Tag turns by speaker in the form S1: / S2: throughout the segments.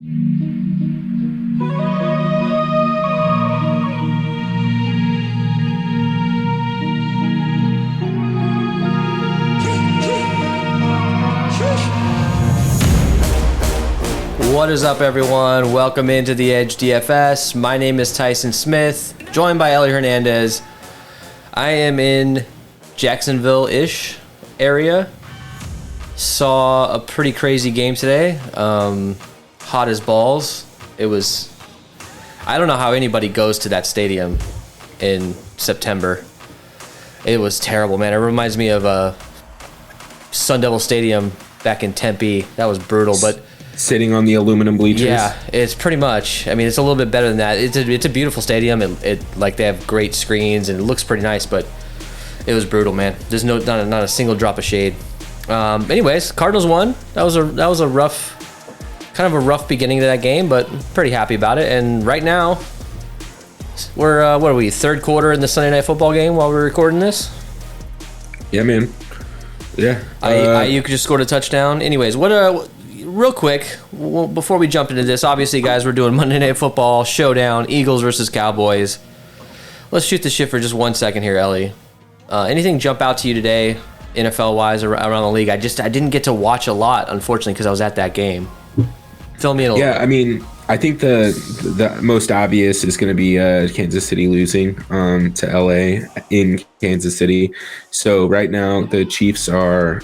S1: What is up, everyone? Welcome into the Edge DFS. My name is Tyson Smith, joined by Ellie Hernandez. I am in Jacksonville-ish area. Saw a pretty crazy game today. Hot as balls. It was... I don't know how anybody goes to that stadium in September. It was terrible, man. It reminds me of Sun Devil Stadium back in Tempe. That was brutal, but...
S2: Sitting on the aluminum bleachers.
S1: Yeah, it's pretty much. I mean, it's a little bit better than that. It's a beautiful stadium. It like they have great screens and it looks pretty nice, but it was brutal, man. There's not a single drop of shade. Anyways, Cardinals won. That was a rough beginning to that game, but pretty happy about it. And right now, we're what are we? Third quarter in the Sunday Night Football game while we're recording this.
S2: Yeah, man. Yeah.
S1: You could just scored a touchdown. Anyways, real quick, before we jump into this, obviously, guys, we're doing Monday Night Football Showdown, Eagles versus Cowboys. Let's shoot the shit for just 1 second here, Ellie. Anything jump out to you today, NFL-wise, around the league? I didn't get to watch a lot, unfortunately, because I was at that game. Fill me in a little bit.
S2: I mean, I think the most obvious is going to be Kansas City losing to LA in Kansas City. So right now, the Chiefs are...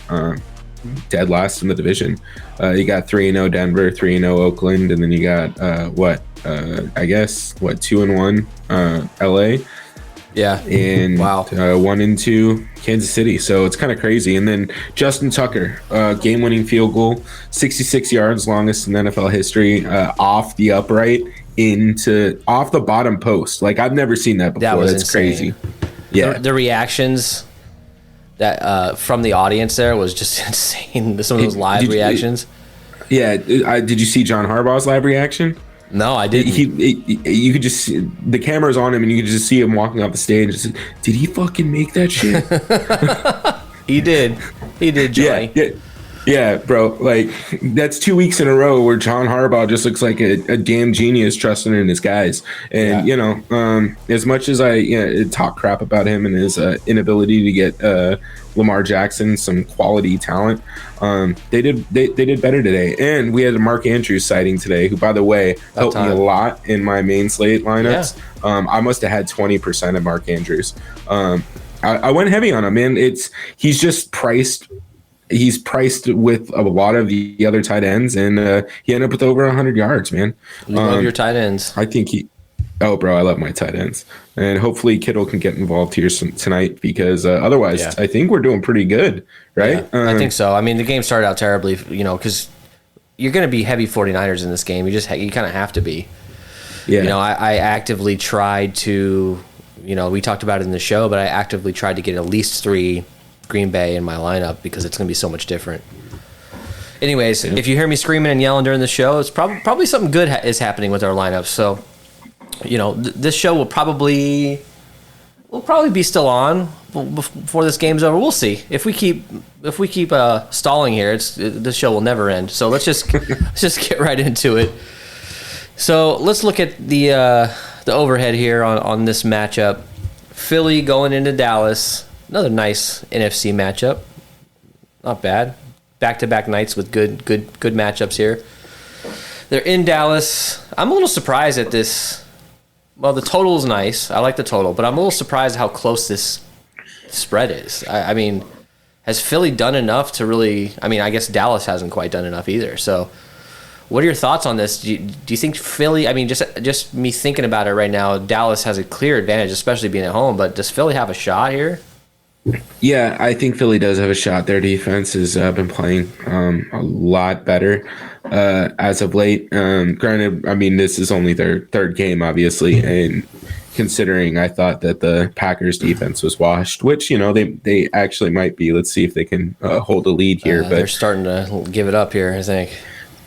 S2: dead last in the division. You got 3-0 Denver, 3-0 Oakland, and then you got 2-1 LA.
S1: Yeah.
S2: And
S1: wow.
S2: 1-2 Kansas City. So it's kind of crazy. And then Justin Tucker, game-winning field goal, 66 yards, longest in NFL history, off the upright off the bottom post. Like, I've never seen that before.
S1: That was
S2: That's
S1: insane.
S2: Crazy. Yeah.
S1: The reactions that from the audience there was just insane. Some of those live reactions.
S2: Did you see John Harbaugh's live reaction?
S1: No, I didn't.
S2: You could just see, the camera's on him, and you could just see him walking off the stage. Did he fucking make that shit?
S1: He did, Johnny.
S2: Yeah, bro. Like, that's 2 weeks in a row where John Harbaugh just looks like a damn genius trusting in his guys. And, as much as I talk crap about him and his inability to get Lamar Jackson some quality talent, they did better today. And we had a Mark Andrews sighting today, who, by the way, helped me a lot in my main slate lineups. Yeah. I must have had 20% of Mark Andrews. I went heavy on him, man. He's just priced. He's priced with a lot of the other tight ends, and he ended up with over 100 yards, man.
S1: You love your tight ends.
S2: I think I love my tight ends. And hopefully Kittle can get involved here tonight, because otherwise I think we're doing pretty good, right?
S1: Yeah, I think so. I mean, the game started out terribly, because you're going to be heavy 49ers in this game. You kind of have to be. Yeah. I actively tried to, we talked about it in the show, but I actively tried to get at least 3 Green Bay in my lineup because it's going to be so much different. Anyways, if you hear me screaming and yelling during the show, it's probably something good is happening with our lineups. So, this show will probably be still on before this game's over. We'll see. If we keep stalling here, this show will never end. So let's just get right into it. So let's look at the overhead here on this matchup. Philly going into Dallas. Another nice NFC matchup. Not bad. Back-to-back nights with good matchups here. They're in Dallas. I'm a little surprised at this. Well, the total is nice. I like the total, but I'm a little surprised how close this spread is. I mean, has Philly done enough to really... I mean, I guess Dallas hasn't quite done enough either. So what are your thoughts on this? Do you think Philly... I mean, just me thinking about it right now, Dallas has a clear advantage, especially being at home, but does Philly have a shot here?
S2: Yeah, I think Philly does have a shot. Their defense has been playing a lot better as of late. Granted, I mean, this is only their third game, obviously, and considering I thought that the Packers defense was washed, which, they actually might be. Let's see if they can hold a lead here. But
S1: they're starting to give it up here, I think.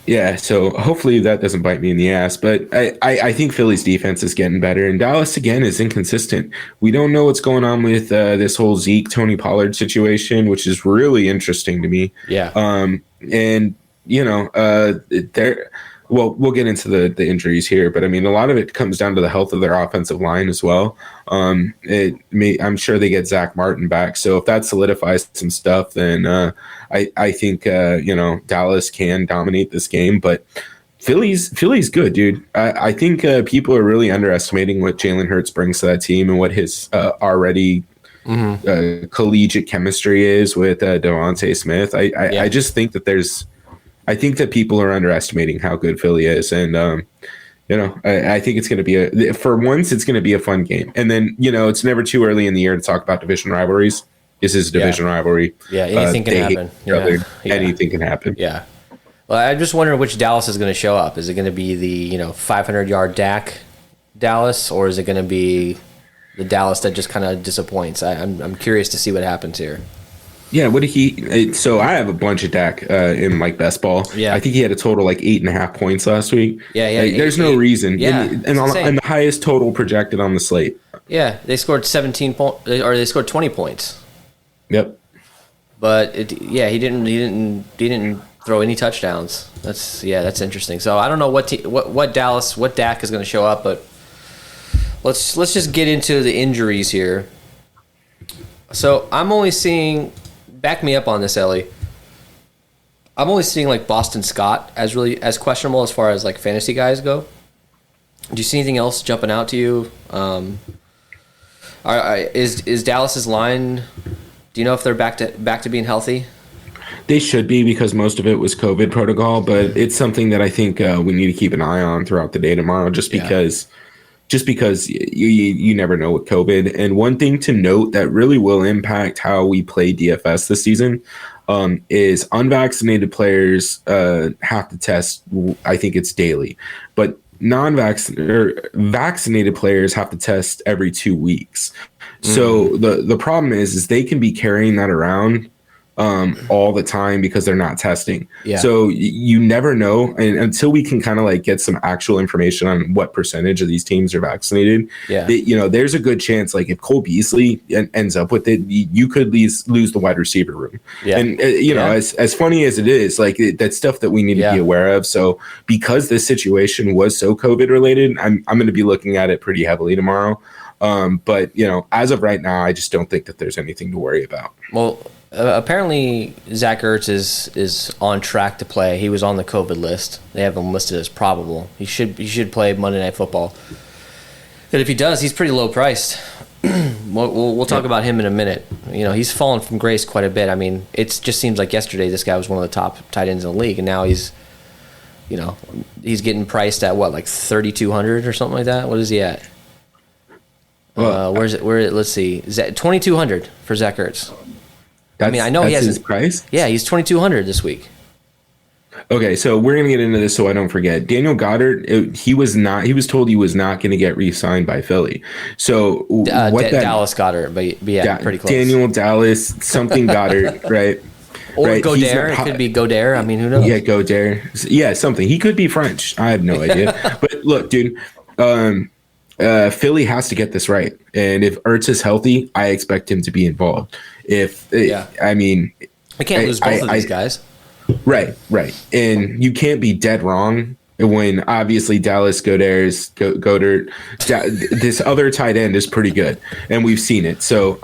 S2: Yeah, so hopefully that doesn't bite me in the ass. But I think Philly's defense is getting better. And Dallas, again, is inconsistent. We don't know what's going on with this whole Zeke, Tony Pollard situation, which is really interesting to me.
S1: Yeah.
S2: And, they're well, we'll get into the injuries here, but I mean, a lot of it comes down to the health of their offensive line as well. I'm sure they get Zach Martin back, so if that solidifies some stuff, then I think Dallas can dominate this game. But Philly's good, dude. I think people are really underestimating what Jalen Hurts brings to that team and what his already collegiate chemistry is with Devontae Smith. I just think that I think that people are underestimating how good Philly is, and I think it's going to be for once it's going to be a fun game. And then it's never too early in the year to talk about division rivalries. This is a division rivalry.
S1: Yeah, anything can happen.
S2: Anything can happen.
S1: Yeah. Well, I'm just wondering which Dallas is going to show up. Is it going to be the 500-yard Dak Dallas, or is it going to be the Dallas that just kind of disappoints? I'm curious to see what happens here.
S2: Yeah, what did he? So I have a bunch of Dak in like best ball. Yeah, I think he had a total like 8.5 points last week.
S1: Yeah.
S2: There's no reason. Yeah, and the highest total projected on the slate.
S1: Yeah, they scored 17 points, or they scored 20 points.
S2: Yep.
S1: But he didn't throw any touchdowns. That's interesting. So I don't know what Dak is going to show up, but let's just get into the injuries here. So I'm only seeing, back me up on this, Ellie. I'm only seeing like Boston Scott as questionable as far as like fantasy guys go. Do you see anything else jumping out to you? Is Dallas's line? Do you know if they're back to being healthy?
S2: They should be, because most of it was COVID protocol, but it's something that I think we need to keep an eye on throughout the day tomorrow, just because you never know with COVID. And one thing to note that really will impact how we play DFS this season is unvaccinated players have to test. I think it's daily, but vaccinated players have to test every 2 weeks. So the problem is they can be carrying that around all the time because they're not testing. Yeah. So you never know, and until we can kind of like get some actual information on what percentage of these teams are vaccinated. Yeah. There's a good chance, like if Cole Beasley ends up with it, you could lose the wide receiver room. Yeah. And as funny as it is, like that's stuff that we need to be aware of. So because this situation was so COVID related, I'm going to be looking at it pretty heavily tomorrow. But as of right now, I just don't think that there's anything to worry about.
S1: Well, apparently Zach Ertz is on track to play. He was on the COVID list. They have him listed as probable. He should play Monday Night Football. And if he does, he's pretty low priced. We'll talk about him in a minute. He's fallen from grace quite a bit. I mean, it just seems like yesterday this guy was one of the top tight ends in the league, and now he's getting priced at what, like 3,200 or something like that. What is he at? Let's see. 2,200 for Zach Ertz. I know he has
S2: his price.
S1: Yeah, he's 2,200 this week.
S2: Okay, so we're gonna get into this so I don't forget. Daniel Goddard, he was told he was not going to get re-signed by Philly. So
S1: Dallas Goddard, but yeah, pretty close.
S2: Daniel Dallas something Goddard, right?
S1: Or right. Godere, it could be Godere. I mean, who knows?
S2: Yeah, Godere. Yeah, something. He could be French. I have no idea. But look, dude. Philly has to get this right, and if Ertz is healthy, I expect him to be involved. I
S1: can't lose both of these guys.
S2: Right, and you can't be dead wrong when obviously Dallas Goddard, this other tight end is pretty good, and we've seen it. So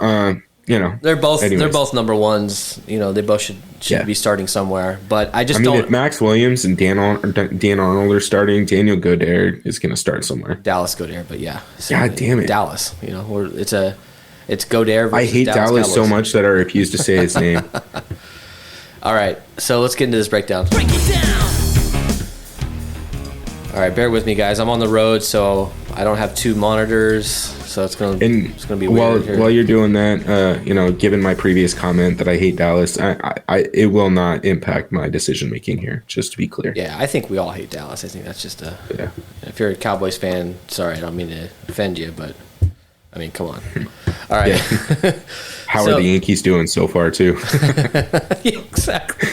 S1: they're both number ones. They both should be starting somewhere. But if
S2: Max Williams and Dan Arnold are starting, Daniel Goddard is going to start somewhere.
S1: Dallas Goddard, but yeah.
S2: God damn it,
S1: Dallas. It's Goddard versus
S2: I hate Dallas
S1: Cowboys.
S2: so much that I refuse to say his name.
S1: All right, so let's get into this breakdown. Break it down. All right, bear with me, guys. I'm on the road, so I don't have two monitors, so it's gonna be weird.
S2: While you're doing that, given my previous comment that I hate Dallas, it will not impact my decision making here. Just to be clear.
S1: Yeah, I think we all hate Dallas. I think that's just If you're a Cowboys fan, sorry, I don't mean to offend you, but I mean, come on. All right.
S2: Yeah. How are the Yankees doing so far, too?
S1: Yeah, exactly.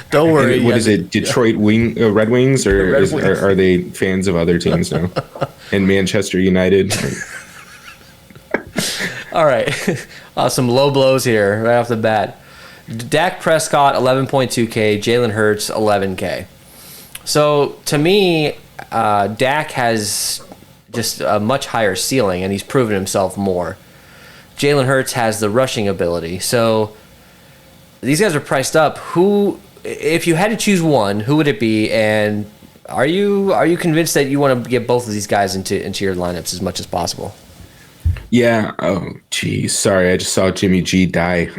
S1: Don't worry.
S2: What is it, Detroit Red Wings, or are they fans of other teams now? And Manchester United?
S1: All right. Some low blows here right off the bat. Dak Prescott, 11.2K. Jalen Hurts, 11K. So to me, Dak has just a much higher ceiling, and he's proven himself more. Jalen Hurts has the rushing ability. So these guys are priced up. Who, if you had to choose one, who would it be? And are you convinced that you want to get both of these guys into your lineups as much as possible?
S2: Yeah. Oh, geez. Sorry, I just saw Jimmy G die.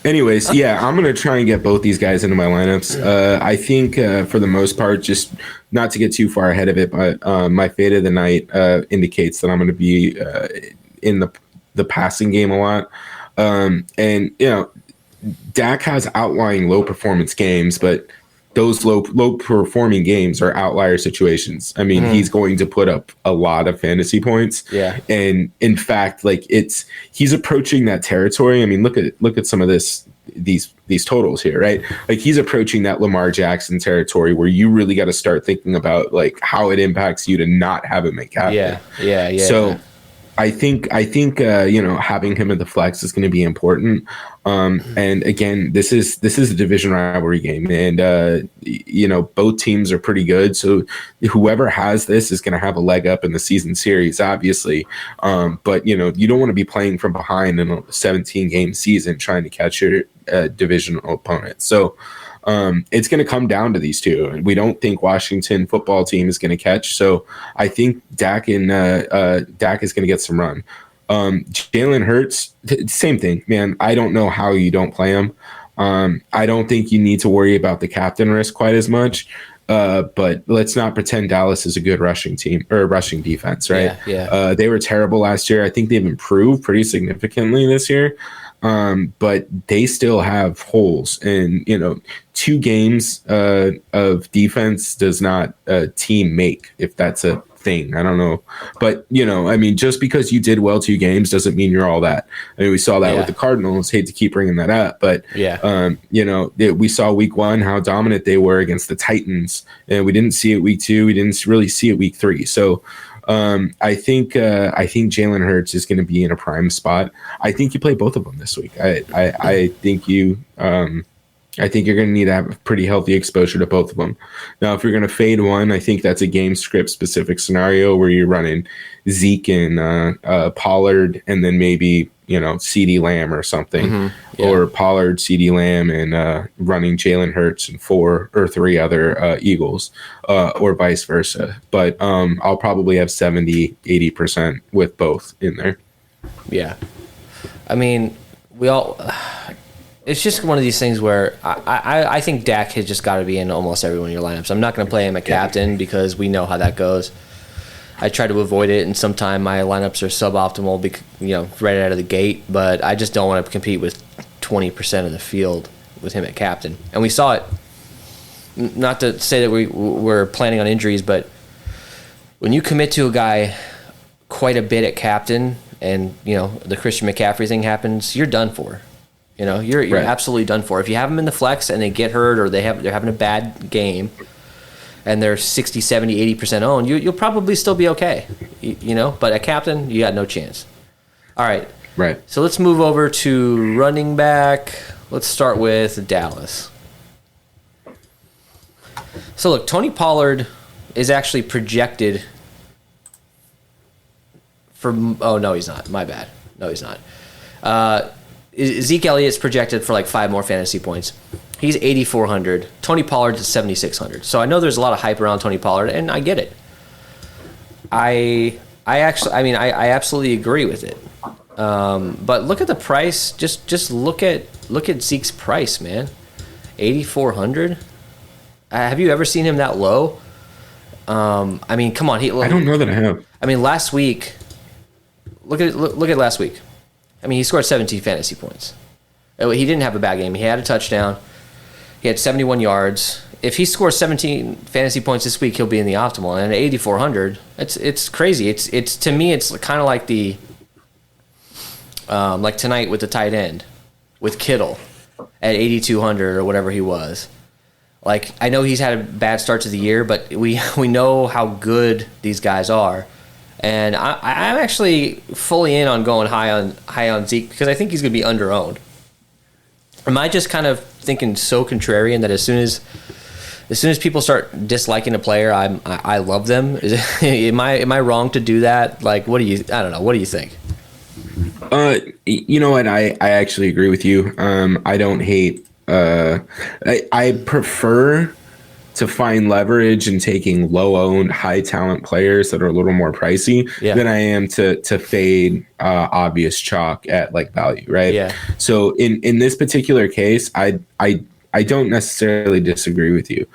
S2: Anyways, yeah, I'm gonna try and get both these guys into my lineups. I think for the most part, just not to get too far ahead of it, but my fate of the night indicates that I'm gonna be in the passing game a lot. And Dak has outlying low performance games, but those low performing games are outlier situations. I mean, he's going to put up a lot of fantasy points.
S1: Yeah.
S2: And in fact, like he's approaching that territory. I mean, look at some of these totals here, right? Like he's approaching that Lamar Jackson territory where you really got to start thinking about like how it impacts you to not have him at captain.
S1: Yeah.
S2: So I think having him at the flex is going to be important. And again, this is a division rivalry game, and both teams are pretty good. So whoever has this is going to have a leg up in the season series, obviously. But you don't want to be playing from behind in a 17-game season trying to catch your divisional opponent. So it's going to come down to these two. We don't think Washington football team is going to catch. So I think Dak is going to get some run. Jalen Hurts, same thing, man. I don't know how you don't play him. I don't think you need to worry about the captain risk quite as much. But let's not pretend Dallas is a good rushing team or rushing defense, right?
S1: Yeah.
S2: They were terrible last year. I think they've improved pretty significantly this year. But they still have holes, and 2 games of defense does not a team make, if that's a thing. I don't know, but I mean, just because you did well 2 games doesn't mean you're all that. I mean, we saw that with the Cardinals. Hate to keep bringing that up, but we saw week 1 how dominant they were against the Titans, and we didn't see it week 2. We didn't really see it week 3. So. I think Jalen Hurts is going to be in a prime spot. I think you play both of them this week. I think you're going to need to have a pretty healthy exposure to both of them. Now, if you're going to fade one, I think that's a game script specific scenario where you're running Zeke and Pollard, and then maybe CeeDee Lamb or something, or Pollard, CeeDee Lamb, and running Jalen Hurts and 4 or 3 other Eagles, or vice versa. But I'll probably have 70-80% with both in there.
S1: Yeah. I mean, it's just one of these things where I think Dak has just got to be in almost every one of your lineups. I'm not going to play him at captain because we know how that goes. I try to avoid it, and sometimes my lineups are suboptimal, right out of the gate. But I just don't want to compete with 20% of the field with him at captain. And we saw it. Not to say that we're planning on injuries, but when you commit to a guy quite a bit at captain, and the Christian McCaffrey thing happens, you're done for. You're absolutely done for. If you have them in the flex and they get hurt or they're having a bad game, and they're 60, 70, 80% owned, you'll probably still be okay. But at captain, you got no chance. All right.
S2: Right.
S1: So let's move over to running back. Let's start with Dallas. So look, Tony Pollard is actually projected for... Oh, no, he's not. My bad. No, he's not. Zeke Elliott's projected for like 5 more fantasy points. He's 8,400. Tony Pollard is 7,600. So I know there's a lot of hype around Tony Pollard, and I get it. I absolutely agree with it. But look at the price. Just look at Zeke's price, man. 8,400. Have you ever seen him that low? Come on. I
S2: don't know that I have.
S1: I mean, last week. Look at last week. I mean, he scored 17 fantasy points. He didn't have a bad game. He had a touchdown. He had 71 yards. If he scores 17 fantasy points this week, he'll be in the optimal. And at 8,400, it's crazy. It's to me, it's kind of like the like tonight with the tight end with Kittle at 8,200 or whatever he was. Like, I know he's had a bad start to the year, but we know how good these guys are. And I'm actually fully in on going high on Zeke because I think he's going to be under-owned. Am I just kind of thinking so contrarian that as soon as as soon as people start disliking a player, I love them. Am I wrong to do that? Like, I don't know. What do you think?
S2: You know what? I actually agree with you. I don't hate. I prefer to find leverage in taking low-owned, high-talent players that are a little more pricey than I am to fade obvious chalk at like value, right?
S1: Yeah.
S2: So in this particular case, I don't necessarily disagree with you.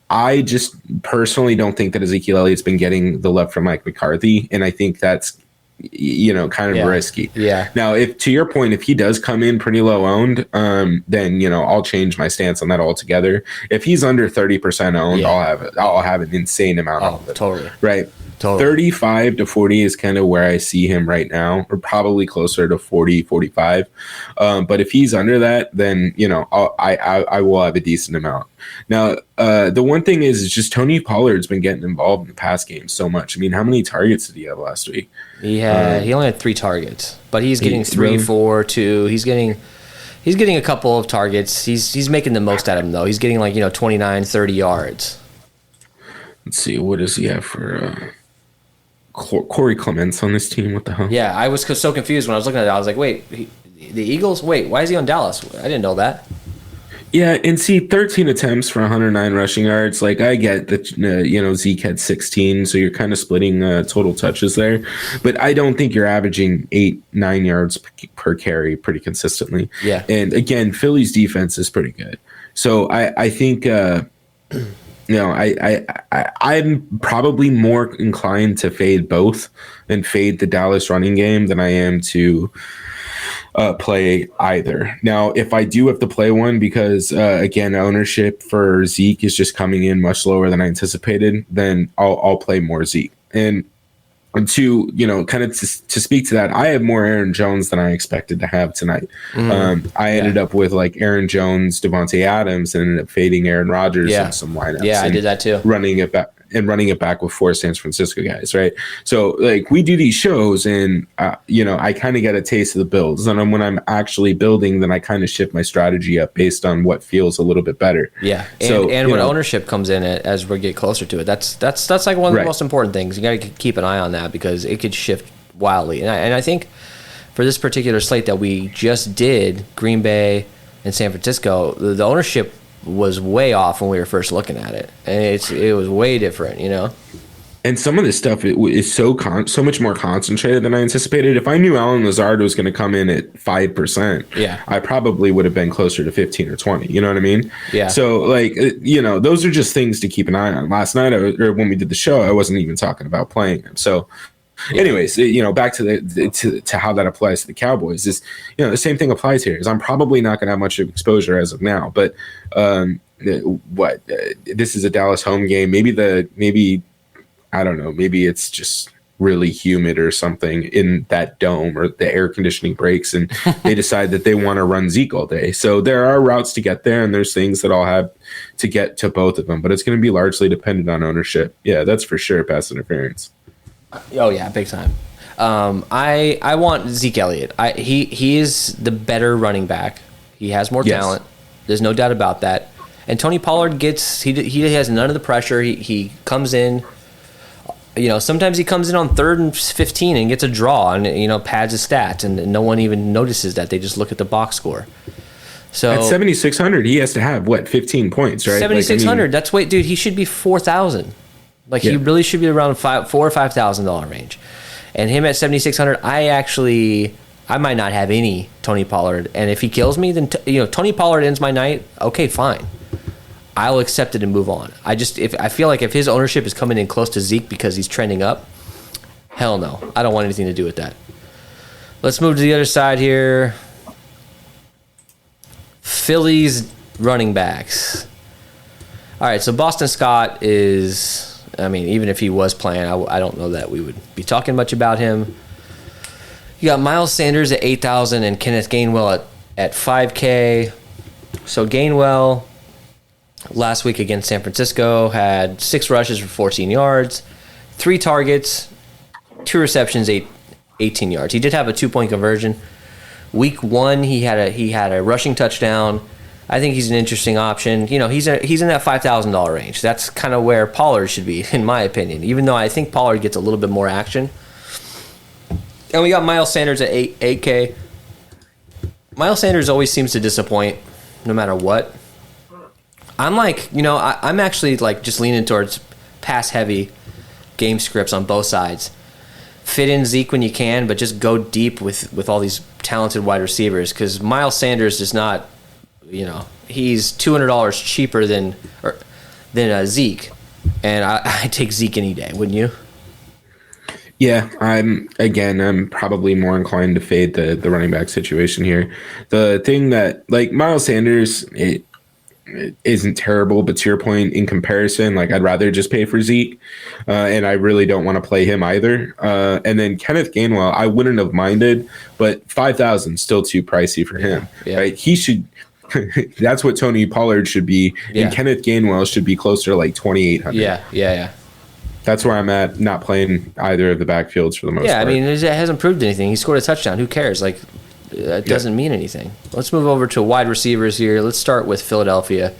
S2: I just personally don't think that Ezekiel Elliott's been getting the love from Mike McCarthy, and I think that's kind of risky.
S1: Yeah.
S2: Now, if to your point, if he does come in pretty low owned, then I'll change my stance on that altogether. If he's under 30% owned, I'll have an insane amount of it.
S1: Totally.
S2: Right. Totally. 35 to 40 is kind of where I see him right now, or probably closer to 40, 45. But if he's under that, then I will have a decent amount. Now, the one thing is just Tony Pollard's been getting involved in the pass game so much. I mean, how many targets did he have last week?
S1: He only had 3 targets, but he's getting 3, 4, 2. He's getting a couple of targets. He's making the most out of them though. He's getting 29, 30 yards.
S2: Let's see, what does he have for Corey Clements on this team? What the hell?
S1: Yeah, I was so confused when I was looking at it. I was like, wait, the Eagles? Wait, why is he on Dallas? I didn't know that.
S2: Yeah, and see, 13 attempts for 109 rushing yards. Like, I get that, Zeke had 16, so you're kind of splitting total touches there. But I don't think you're averaging 8-9 yards per carry pretty consistently.
S1: Yeah.
S2: And again, Philly's defense is pretty good. So I think, I'm probably more inclined to fade both and fade the Dallas running game than I am to play either. Now, if I do have to play one because, again, ownership for Zeke is just coming in much lower than I anticipated, then I'll play more Zeke. And to, kind of to speak to that, I have more Aaron Jones than I expected to have tonight. I ended up with Aaron Jones, Devontae Adams, and ended up fading Aaron Rodgers in some lineups.
S1: Yeah, I did that too.
S2: Running it back with 4 San Francisco guys, right? So we do these shows, and I kind of get a taste of the builds, and when I'm actually building, then I kind of shift my strategy up based on what feels a little bit better.
S1: Yeah, and when ownership comes in as we get closer to it, that's like one of the most important things. You got to keep an eye on that because it could shift wildly. And I think for this particular slate that we just did, Green Bay and San Francisco, the ownership was way off when we were first looking at it, and it was way different,
S2: And some of this stuff is so much more concentrated than I anticipated. If I knew Allen Lazard was going to come in at 5%, I probably would have been closer to 15 or 20. You know what I mean?
S1: Yeah.
S2: So those are just things to keep an eye on. Last night, or when we did the show, I wasn't even talking about playing them. So. Anyways, back to how that applies to the Cowboys is, the same thing applies here. Is I'm probably not going to have much exposure as of now, but this is a Dallas home game. Maybe I don't know. Maybe it's just really humid or something in that dome, or the air conditioning breaks, and they decide that they want to run Zeke all day. So there are routes to get there, and there's things that I'll have to get to both of them, but it's going to be largely dependent on ownership. Yeah, that's for sure. Pass interference.
S1: Oh yeah, big time. I want Zeke Elliott. He is the better running back. He has more talent. There's no doubt about that. And Tony Pollard he has none of the pressure. He comes in. Sometimes he comes in on 3rd and 15 and gets a draw and pads his stats, and no one even notices that. They just look at the box score. So
S2: at 7,600, he has to have 15 points, right?
S1: 7,600. That's dude. He should be 4,000. He really should be around $4,000 or $5,000 range, and him at 7,600. I might not have any Tony Pollard, and if he kills me, then Tony Pollard ends my night. Okay, fine, I'll accept it and move on. I feel like if his ownership is coming in close to Zeke because he's trending up, hell no, I don't want anything to do with that. Let's move to the other side here. Phillies running backs. All right, so Boston Scott is. Even if he was playing, I don't know that we would be talking much about him. You got Miles Sanders at 8,000 and Kenneth Gainwell at 5K. So Gainwell, last week against San Francisco, had 6 rushes for 14 yards, 3 targets, 2 receptions, 18 yards. He did have a 2-point conversion. Week 1, he had a rushing touchdown. I think he's an interesting option. You know, he's in that $5,000 range. That's kind of where Pollard should be, in my opinion. Even though I think Pollard gets a little bit more action. And we got Miles Sanders at 8K. Miles Sanders always seems to disappoint, no matter what. I'm like, you know, I'm actually like just leaning towards pass heavy game scripts on both sides. Fit in Zeke when you can, but just go deep with all these talented wide receivers, because Miles Sanders is not, you know, he's $200 cheaper than Zeke, and I take Zeke any day, wouldn't you?
S2: Yeah, I'm probably more inclined to fade the running back situation here. The thing that, like, Miles Sanders, it isn't terrible, but to your point, in comparison, like, I'd rather just pay for Zeke, and I really don't want to play him either. And then Kenneth Gainwell, I wouldn't have minded, but 5,000 still too pricey for him. Yeah. Right? He should. That's what Tony Pollard should be, and Kenneth Gainwell should be closer to like 2,800.
S1: Yeah.
S2: That's where I'm at. Not playing either of the backfields for the most part.
S1: Yeah, I mean, it hasn't proved anything. He scored a touchdown. Who cares? Like, it doesn't mean anything. Let's move over to wide receivers here. Let's start with Philadelphia.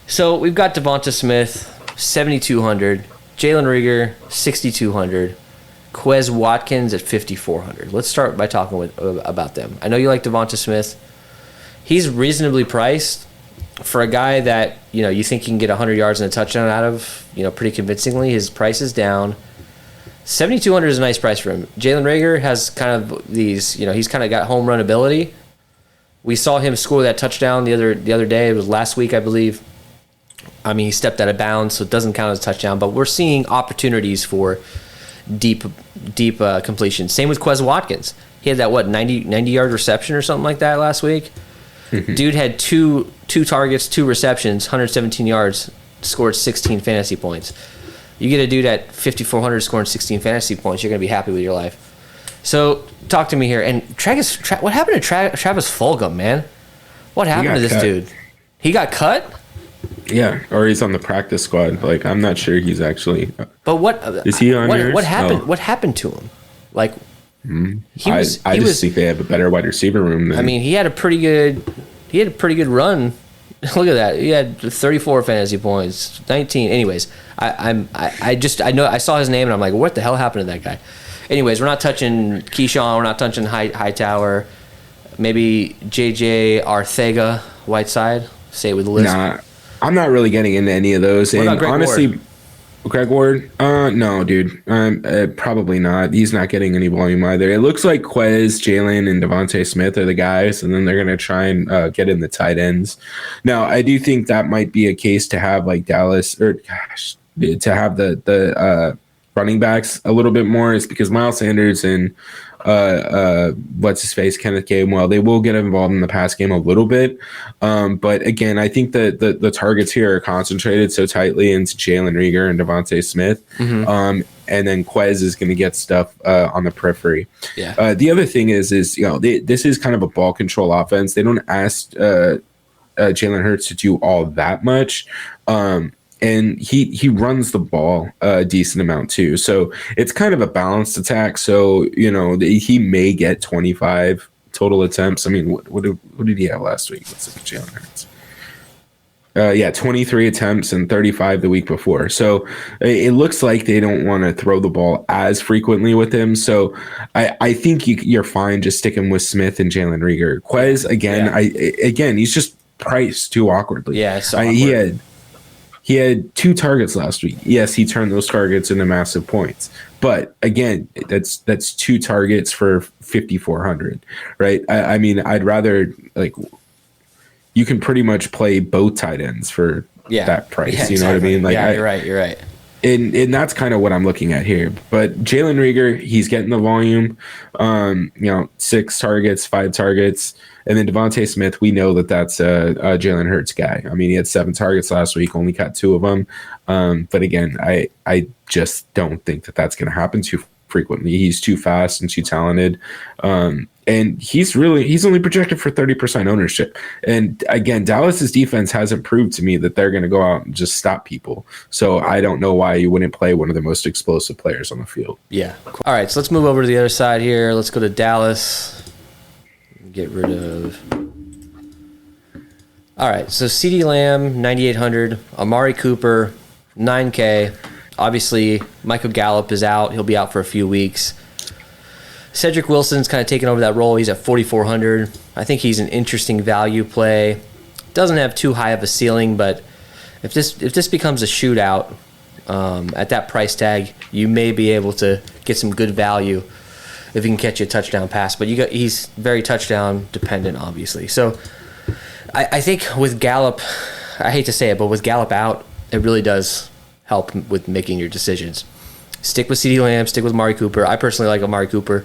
S1: So we've got Devonta Smith, 7,200. Jalen Reagor, 6,200. Quez Watkins at 5,400. Let's start by talking about them. I know you like Devonta Smith. He's reasonably priced for a guy that, you know, you think you can get 100 yards and a touchdown out of, you know, pretty convincingly. His price is down. 7,200 is a nice price for him. Jalen Reagor has kind of these, you know, he's kind of got home run ability. We saw him score that touchdown the other day. It was last week, I believe. I mean, he stepped out of bounds, so it doesn't count as a touchdown. But we're seeing opportunities for deep completion. Same with Quez Watkins. He had that 90-yard reception or something like that last week. Dude had two targets, 2 receptions, 117 yards, scored 16 fantasy points. You get a dude at 5,400 scoring 16 fantasy points, you're going to be happy with your life. So talk to me here. And what happened to Travis Fulgham, man? What happened to this dude? He got cut?
S2: Yeah, or he's on the practice squad. Like, I'm not sure he's actually.
S1: But what
S2: is he on?
S1: What happened? Oh. What happened to him? Like,
S2: I just think they have a better wide receiver room.
S1: I mean, he had a pretty good run. Look at that. He had 34 fantasy points, 19. Anyways, I know I saw his name and I'm like, what the hell happened to that guy? Anyways, we're not touching Keyshawn. We're not touching Hightower. Maybe JJ Arcega Whiteside. Say it with a list.
S2: Nah, I'm not really getting into any of those.
S1: What about Greg
S2: honestly,
S1: Ward?
S2: Greg Ward? No, dude. Probably not. He's not getting any volume either. It looks like Quez, Jalen, and Devontae Smith are the guys, and then they're going to try and get in the tight ends. Now, I do think that might be a case to have like Dallas, to have the running backs a little bit more, is because Miles Sanders and what's his face, Kenneth Gainwell, they will get involved in the pass game a little bit. But again, I think that the targets here are concentrated so tightly into Jalen Reagor and Devontae Smith. And then Quez is going to get stuff on the periphery.
S1: Yeah.
S2: The other thing is this is kind of a ball control offense. They don't ask Jalen Hurts to do all that much. And he runs the ball a decent amount too. So it's kind of a balanced attack. So, you know, he may get 25 total attempts. I mean, what did he have last week? Let's look at Jalen Hurts. 23 attempts and 35 the week before. So it looks like they don't want to throw the ball as frequently with him. So I think you're fine just sticking with Smith and Jalen Reagor. Quez, again, he's just priced too awkwardly.
S1: Yeah, it's awkward.
S2: He had 2 targets last week. Yes, he turned those targets into massive points. But again, that's 2 targets for 5,400, right? I mean, I'd rather, like, you can pretty much play both tight ends for that price.
S1: Yeah,
S2: you know what I mean? Like,
S1: you're right.
S2: And that's kind of what I'm looking at here. But Jalen Reagor, he's getting the volume. 6 targets, 5 targets. And then Devontae Smith, we know that's a Jalen Hurts guy. I mean, he had 7 targets last week, only caught 2 of them. But again, I just don't think that's going to happen too frequently. He's too fast and too talented. And he's only projected for 30% ownership. And again, Dallas's defense hasn't proved to me that they're going to go out and just stop people. So I don't know why you wouldn't play one of the most explosive players on the field.
S1: Yeah. All right, so let's move over to the other side here. Let's go to Dallas. Get rid of All right, so CeeDee Lamb, 9,800. Amari Cooper, 9K. Obviously, Michael Gallup is out. He'll be out for a few weeks. Cedric Wilson's kind of taken over that role. He's at 4,400. I think he's an interesting value play. Doesn't have too high of a ceiling, but if this becomes a shootout at that price tag, you may be able to get some good value if he can catch you a touchdown pass. But he's very touchdown dependent, obviously. So I think with Gallup, I hate to say it, but with Gallup out, it really does help with making your decisions. Stick with CeeDee Lamb, stick with Amari Cooper. I personally like Amari Cooper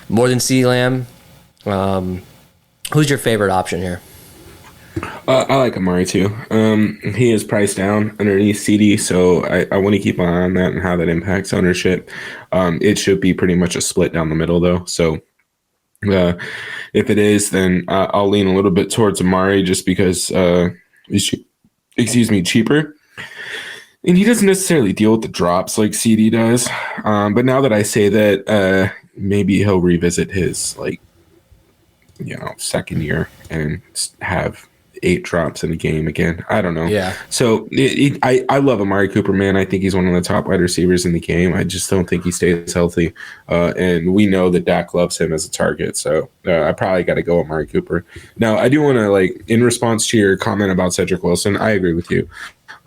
S1: more than CeeDee Lamb. Who's your favorite option here?
S2: I like Amari too. He is priced down underneath CD, so I want to keep an eye on that and how that impacts ownership. It should be pretty much a split down the middle, though. So if it is, then I'll lean a little bit towards Amari just because he's cheaper. And he doesn't necessarily deal with the drops like CD does. But now that I say that, maybe he'll revisit his second year and have 8 drops in a game again. I don't know.
S1: Yeah.
S2: So I love Amari Cooper, man. I think he's one of the top wide receivers in the game. I just don't think he stays healthy. And we know that Dak loves him as a target. So I probably got to go Amari Cooper. Now, I do want to, in response to your comment about Cedric Wilson, I agree with you.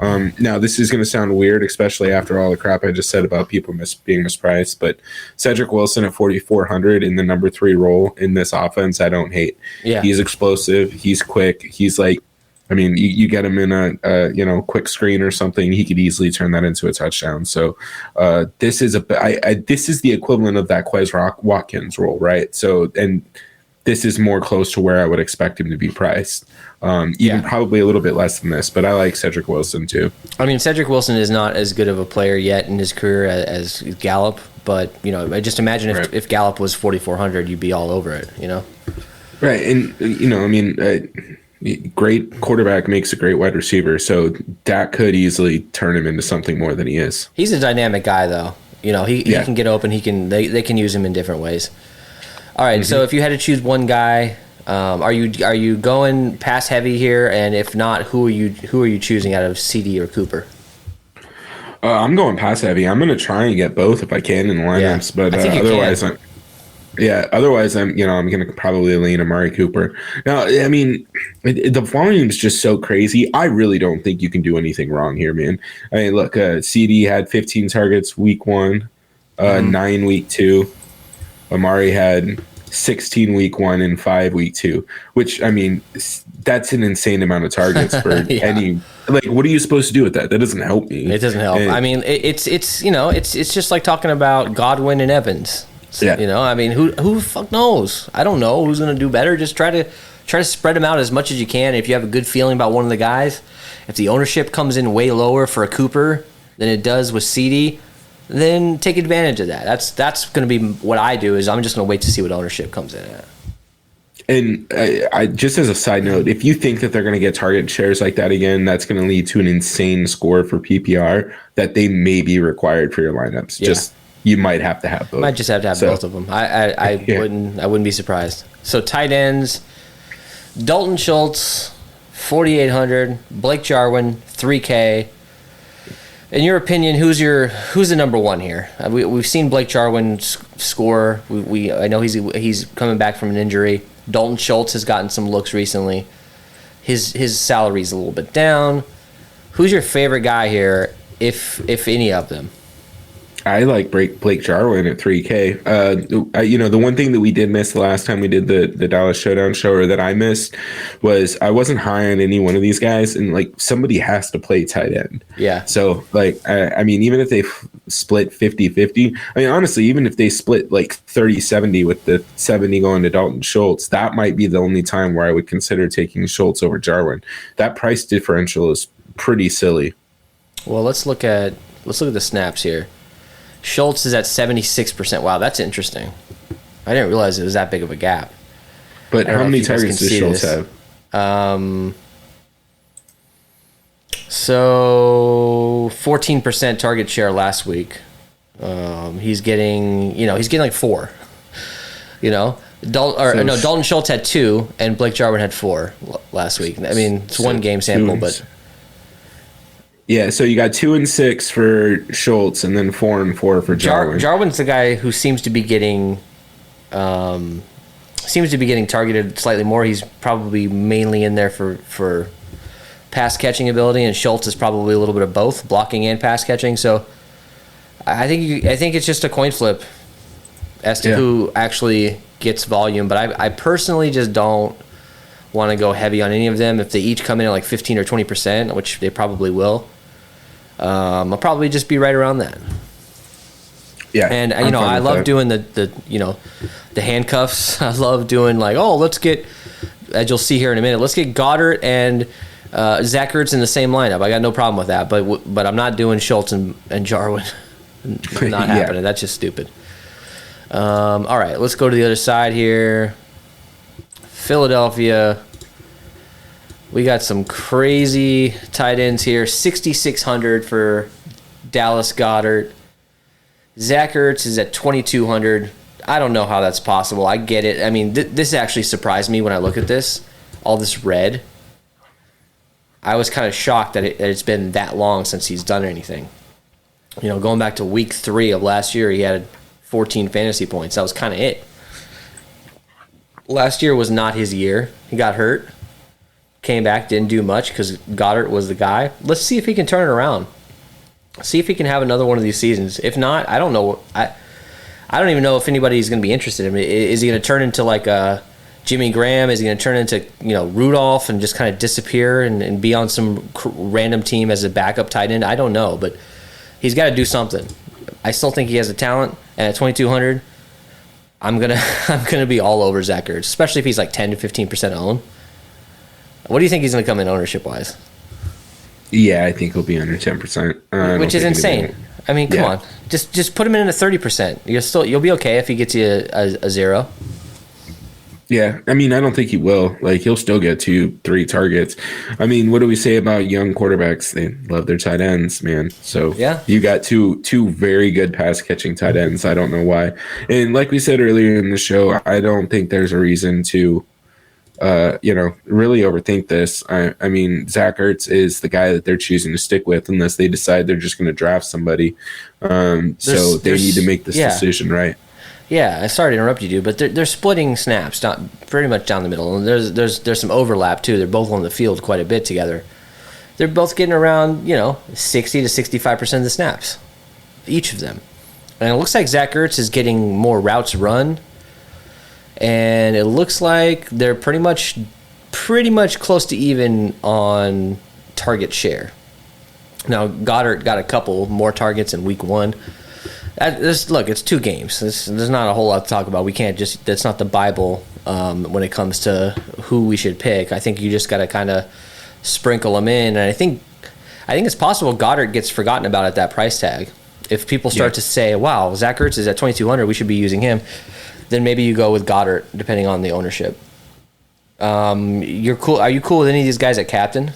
S2: Now, this is going to sound weird, especially after all the crap I just said about people being mispriced, but Cedric Wilson at 4,400 in the number 3 role in this offense, I don't hate.
S1: Yeah.
S2: He's explosive. He's quick. He's you get him in a quick screen or something, he could easily turn that into a touchdown. So this is this is the equivalent of that Quez Watkins role, right? So, and this is more close to where I would expect him to be priced. Even probably a little bit less than this, but I like Cedric Wilson too.
S1: I mean, Cedric Wilson is not as good of a player yet in his career as Gallup, but I just imagine if Gallup was 4,400, you'd be all over it,
S2: Right, and great quarterback makes a great wide receiver, so Dak could easily turn him into something more than he is.
S1: He's a dynamic guy, though. He can get open. They can use him in different ways. All right, so if you had to choose one guy, are you going pass heavy here? And if not, who are you choosing out of CD or Cooper?
S2: I'm going pass heavy. I'm going to try and get both if I can in lineups, but otherwise I'm going to probably lean Amari Cooper. Now, I mean, the volume is just so crazy. I really don't think you can do anything wrong here, man. I mean, look, CD had 15 targets week 1, 9 week 2. Amari had 16 week 1 and 5 week 2, which, I mean, that's an insane amount of targets for any. What are you supposed to do with that? That doesn't help me.
S1: It doesn't help. I mean, it's just like talking about Godwin and Evans.
S2: Yeah.
S1: I mean, who the fuck knows? I don't know who's going to do better. Just try to spread them out as much as you can. If you have a good feeling about one of the guys, if the ownership comes in way lower for a Cooper than it does with CD, then take advantage of that. That's going to be what I do. Is I'm just going to wait to see what ownership comes in at.
S2: And I just as a side note, if you think that they're going to get target shares like that again, that's going to lead to an insane score for PPR that they may be required for your lineups. Yeah. Just you might have to have both.
S1: Might just have to have both of them. I wouldn't be surprised. So tight ends, Dalton Schultz, 4,800. Blake Jarwin, 3K. In your opinion, who's the number one here? We've seen Blake Jarwin score. I know he's coming back from an injury. Dalton Schultz has gotten some looks recently. His salary's a little bit down. Who's your favorite guy here, if any of them?
S2: I like Blake Jarwin at 3K. The one thing that we did miss the last time we did the Dallas Showdown show, or that I missed, was I wasn't high on any one of these guys, and somebody has to play tight end.
S1: Yeah.
S2: So I mean, even if they split 50-50, I mean, honestly, even if they split 30-70 with the 70 going to Dalton Schultz, that might be the only time where I would consider taking Schultz over Jarwin. That price differential is pretty silly.
S1: Well, let's look at the snaps here. Schultz is at 76%. Wow, that's interesting. I didn't realize it was that big of a gap.
S2: But how many targets does Schultz have?
S1: So 14% target share last week. He's getting like 4. Dalton Schultz had 2, and Blake Jarwin had 4 last week. I mean, it's one game sample, but
S2: yeah. So you got 2 and 6 for Schultz, and then 4 and 4 for Jarwin.
S1: Jarwin's the guy who seems to be getting targeted slightly more. He's probably mainly in there for pass catching ability, and Schultz is probably a little bit of both, blocking and pass catching. So I think it's just a coin flip as to who actually gets volume. But I personally just don't want to go heavy on any of them. If they each come in at like 15 or 20%, which they probably will, I'll probably just be right around that.
S2: Yeah,
S1: and I love doing the handcuffs. I love doing let's get, as you'll see here in a minute, let's get Goddard and Zach Ertz in the same lineup. I got no problem with that, but I'm not doing Schultz and Jarwin. Not happening. That's just stupid. All right, let's go to the other side here. Philadelphia. We got some crazy tight ends here. 6,600 for Dallas Goedert. Zach Ertz is at 2,200. I don't know how that's possible. I get it. I mean, this actually surprised me when I look at this. All this red. I was kind of shocked that it's been that long since he's done anything. Going back to week 3 of last year, he had 14 fantasy points. That was kind of it. Last year was not his year. He got hurt. Came back, didn't do much because Goddard was the guy. Let's see if he can turn it around. See if he can have another one of these seasons. If not, I don't know. I don't even know if anybody's going to be interested in him. Is he going to turn into like a Jimmy Graham? Is he going to turn into Rudolph and just kind of disappear and be on some random team as a backup tight end? I don't know, but he's got to do something. I still think he has the talent, and at 2,200, I'm gonna be all over Zach Ertz, especially if he's like 10 to 15% owned. What do you think he's going to come in ownership wise?
S2: Yeah, I think he'll be under 10%,
S1: which is insane. I mean, come on, just put him in at 30%. You'll be okay if he gets you a 0.
S2: Yeah, I mean, I don't think he will. He'll still get 2-3 targets. I mean, what do we say about young quarterbacks? They love their tight ends, man. So you got two very good pass catching tight ends. I don't know why. And like we said earlier in the show, I don't think there's a reason to really overthink this. I mean, Zach Ertz is the guy that they're choosing to stick with unless they decide they're just going to draft somebody. So they need to make this decision, right?
S1: Yeah, sorry to interrupt you, dude, but they're splitting snaps pretty much down the middle, and there's some overlap too. They're both on the field quite a bit together. They're both getting around 60 to 65% of the snaps, each of them, and it looks like Zach Ertz is getting more routes run, and it looks like they're pretty much close to even on target share. Now Goddard got a couple more targets in week 1. Look, it's 2 games. There's not a whole lot to talk about. We can't just. That's not the Bible when it comes to who we should pick. I think you just got to kind of sprinkle them in, and I think it's possible Goddard gets forgotten about at that price tag. If people start to say, "Wow, Zach Ertz is at 2,200, we should be using him," then maybe you go with Goddard depending on the ownership. You're cool. Are you cool with any of these guys at captain?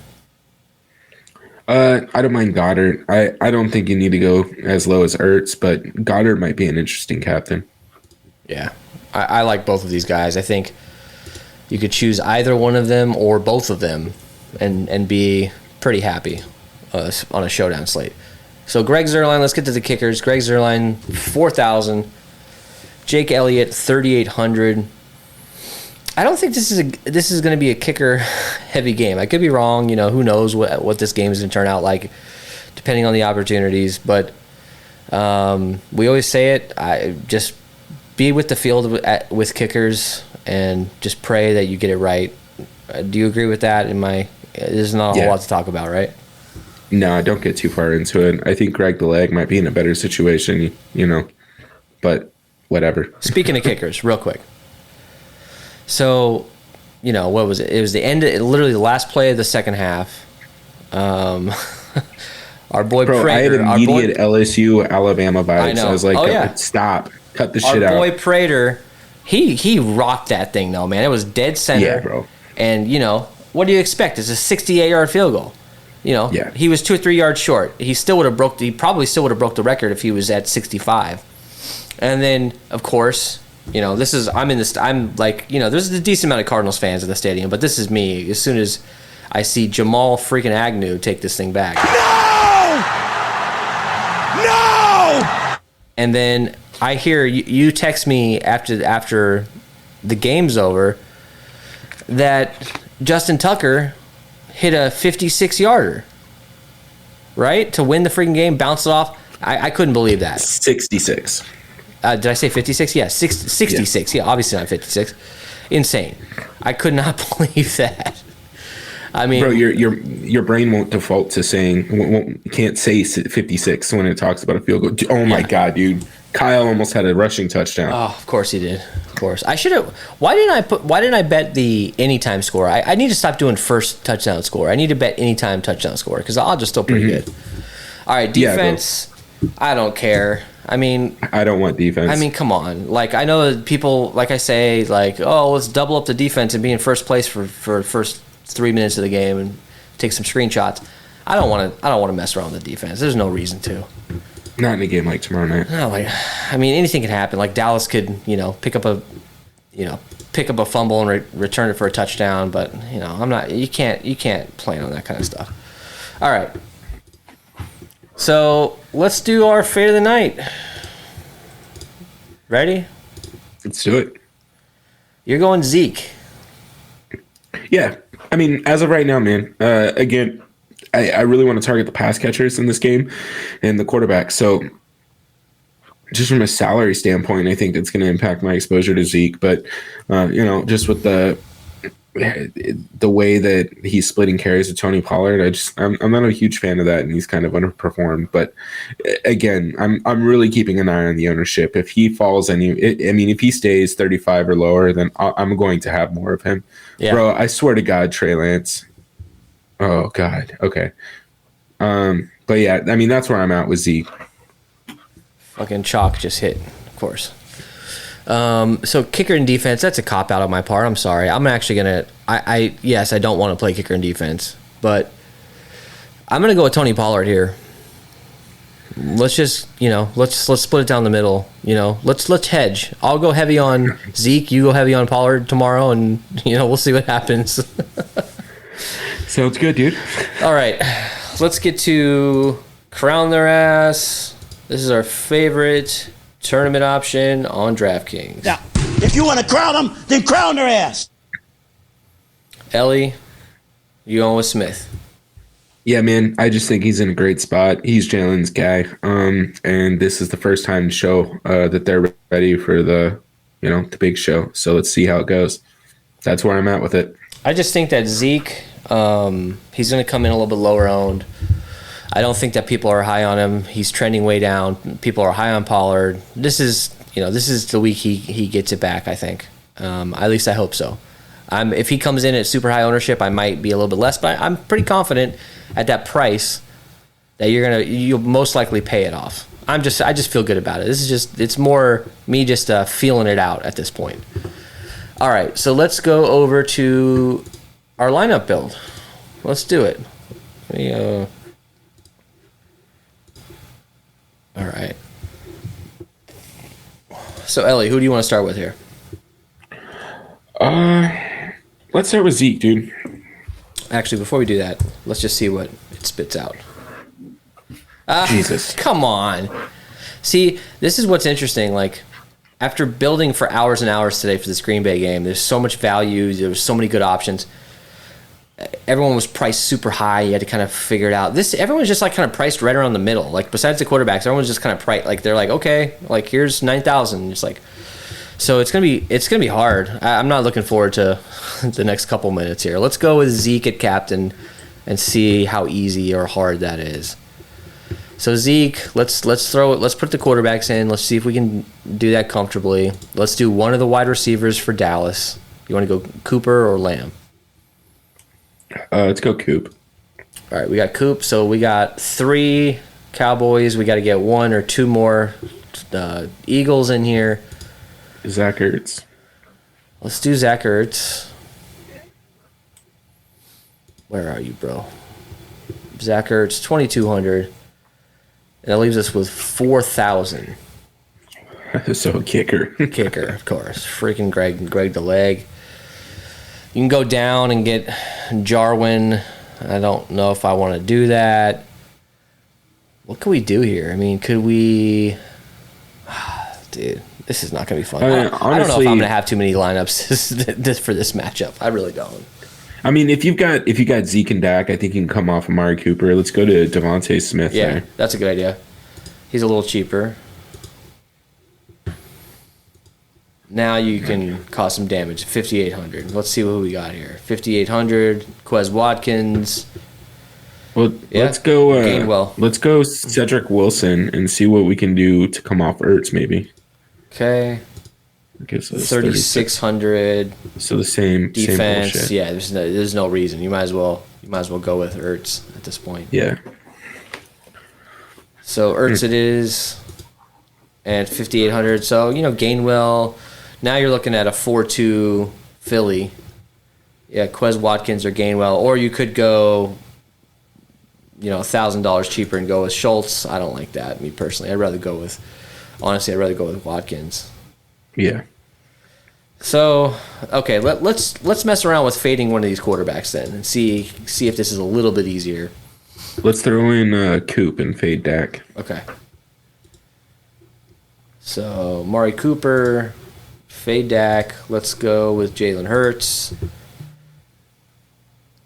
S2: I don't mind Goddard. I don't think you need to go as low as Ertz, but Goddard might be an interesting captain.
S1: Yeah, I like both of these guys. I think you could choose either one of them or both of them and be pretty happy on a showdown slate. So Greg Zuerlein, let's get to the kickers. Greg Zuerlein, 4,000. Jake Elliott, 3,800. I don't think this is going to be a kicker heavy game. I could be wrong. Who knows what this game is going to turn out like, depending on the opportunities. But we always say it. I just be with the field with kickers and just pray that you get it right. Do you agree with that? There's not a whole lot to talk about, right?
S2: No, don't get too far into it. I think Greg the Leg might be in a better situation, but whatever.
S1: Speaking of kickers, real quick. So, what was it? It was literally the last play of the second half. Our boy Prater.
S2: I had immediate LSU Alabama vibes. I was like, stop. Cut the shit out.
S1: Our boy Prater, he rocked that thing, though, man. It was dead center.
S2: Yeah, bro.
S1: And, what do you expect? It's a 68-yard field goal. He was 2 or 3 yards short. He probably still would have broke the record if he was at 65. And then, of course, I'm like, there's a decent amount of Cardinals fans at the stadium, but this is me. As soon as I see Jamal freaking Agnew take this thing back. No! And then I hear you text me after the game's over that Justin Tucker hit a 56-yarder, right? To win the freaking game, bounce it off. I couldn't believe that.
S2: 66.
S1: Did I say 56? Yeah, 66. Yeah, obviously not 56. Insane. I could not believe that. I mean,
S2: bro, your brain won't default to saying can't say 56 when it talks about a field goal. Oh my god, dude! Kyle almost had a rushing touchdown.
S1: Oh, of course he did. Of course, I should have. Why didn't I bet the anytime score? I need to stop doing first touchdown score. I need to bet anytime touchdown score because the odds are still pretty good. All right, defense. Yeah, I don't care. I mean,
S2: I don't want defense.
S1: I mean, come on. Like, I know that people, like I say, like, oh, let's double up the defense and be in first place for the first 3 minutes of the game and take some screenshots. I don't want to mess around with the defense. There's no reason to.
S2: Not in a game like tomorrow night.
S1: No, I mean, anything can happen. Like Dallas could, pick up a fumble and return it for a touchdown. But I'm not. You can't plan on that kind of stuff. All right. So let's do our fade of the night. Ready?
S2: Let's do it.
S1: You're going Zeke.
S2: Yeah. I mean, as of right now, man, again, I really want to target the pass catchers in this game and the quarterback. So just from a salary standpoint, I think that's going to impact my exposure to Zeke. But, just with the way that he's splitting carries with Tony Pollard, I'm not a huge fan of that, and he's kind of underperformed. But again, I'm really keeping an eye on the ownership. If he falls if he stays 35 or lower, then I'm going to have more of him. Yeah. Bro, I swear to God, Trey Lance. Oh God. Okay. But yeah, I mean that's where I'm at with Zeke.
S1: Fucking chalk just hit, of course. So kicker and defense, that's a cop out on my part. I'm sorry. I'm actually gonna. Yes, I don't want to play kicker and defense, but I'm gonna go with Tony Pollard here. Let's just let's split it down the middle. Let's hedge. I'll go heavy on Zeke. You go heavy on Pollard tomorrow, and we'll see what happens.
S2: Sounds good, dude.
S1: All right, let's get to crown their ass. This is our favorite tournament option on DraftKings.
S3: Now, if you want to crown them, then crown their ass.
S1: Ellie, you going with Smith?
S2: Yeah, man. I just think he's in a great spot. He's Jalen's guy, and this is the first time to show that they're ready for the big show. So let's see how it goes. That's where I'm at with it.
S1: I just think that Zeke, he's going to come in a little bit lower owned. I don't think that people are high on him. He's trending way down. People are high on Pollard. This is the week he gets it back, I think. At least I hope so. If he comes in at super high ownership, I might be a little bit less, but I'm pretty confident at that price that you'll most likely pay it off. I just feel good about it. It's more me just feeling it out at this point. All right, so let's go over to our lineup build. Let's do it. All right. So, Ellie, who do you want to start with here?
S2: Let's start with Zeke, dude.
S1: Actually, before we do that, let's just see what it spits out.
S2: Jesus.
S1: Come on. See, this is what's interesting. Like, after building for hours and hours today for this Green Bay game, there's so much value. There was so many good options. Everyone was priced super high. You had to kind of figure it out. Everyone's just like kind of priced right around the middle. Like besides the quarterbacks, everyone's just kind of priced. Like they're like, okay, like here's 9,000. Just like, so it's gonna be hard. I'm not looking forward to the next couple minutes here. Let's go with Zeke at captain and see how easy or hard that is. So Zeke, let's put the quarterbacks in. Let's see if we can do that comfortably. Let's do one of the wide receivers for Dallas. You want to go Cooper or Lamb?
S2: Let's go Coop.
S1: All right, we got Coop. So we got 3 Cowboys. We got to get 1 or 2 more Eagles in here.
S2: Zach Ertz.
S1: Let's do Zach Ertz. Where are you, bro? Zach Ertz, 2,200. And that leaves us with 4,000.
S2: So kicker.
S1: Kicker, of course. Freaking Greg the leg. You can go down and get Jarwin. I don't know if I want to do that. What can we do here? I mean, could we... Dude, this is not going to be fun.
S2: Honestly,
S1: I don't know if I'm going to have too many lineups for this matchup. I really don't.
S2: I mean, if you've got Zeke and Dak, I think you can come off Amari Cooper. Let's go to Devontae Smith.
S1: Yeah,
S2: there.
S1: That's a good idea. He's a little cheaper. Now you can cause some damage. 5,800. Let's see what we got here. 5,800. Quez Watkins.
S2: Well,
S1: yeah.
S2: Let's go.
S1: Gainwell.
S2: Let's go Cedric Wilson and see what we can do to come off Ertz, maybe.
S1: Okay. 3,600.
S2: So the same
S1: defense.
S2: Same bullshit.
S1: Yeah, there's no reason. You might as well go with Ertz at this point.
S2: Yeah.
S1: So Ertz it is, and 5,800. So Gainwell. Now you're looking at a 4-2 Philly. Yeah, Quez Watkins or Gainwell, or you could go, $1,000 cheaper and go with Schultz. I don't like that, me personally. I'd rather go with Watkins.
S2: Yeah.
S1: So okay, let's mess around with fading one of these quarterbacks then and see if this is a little bit easier.
S2: Let's throw in Coop and fade Dak.
S1: Okay. So Mari Cooper. Fade Dak. Let's go with Jalen Hurts.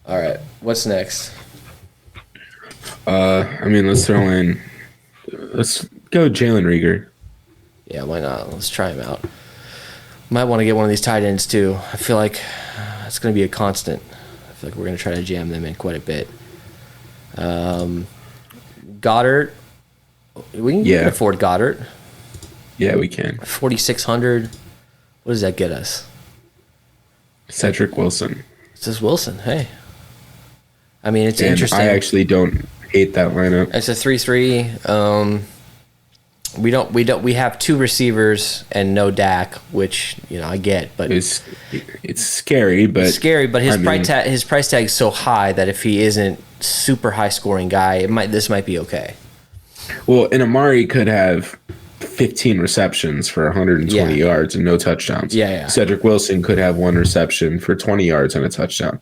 S1: All right. What's next?
S2: Let's throw in. Let's go Jalen Reagor.
S1: Yeah, why not? Let's try him out. Might want to get one of these tight ends too. I feel like it's going to be a constant. I feel like we're going to try to jam them in quite a bit. Goddard. We can afford Goddard.
S2: Yeah, we can.
S1: 4,600. What does that get us?
S2: Cedric Wilson.
S1: It's just Wilson. Hey. I mean, it's interesting.
S2: I actually don't hate that lineup.
S1: It's a 3-3. We have two receivers and no Dak, which I get, but
S2: it's scary. But
S1: his price tag is so high that if he isn't super high scoring guy, this might be okay.
S2: Well, and Amari could have 15 receptions for 120 yards and no touchdowns.
S1: Yeah.
S2: Cedric Wilson could have one reception for 20 yards and a touchdown.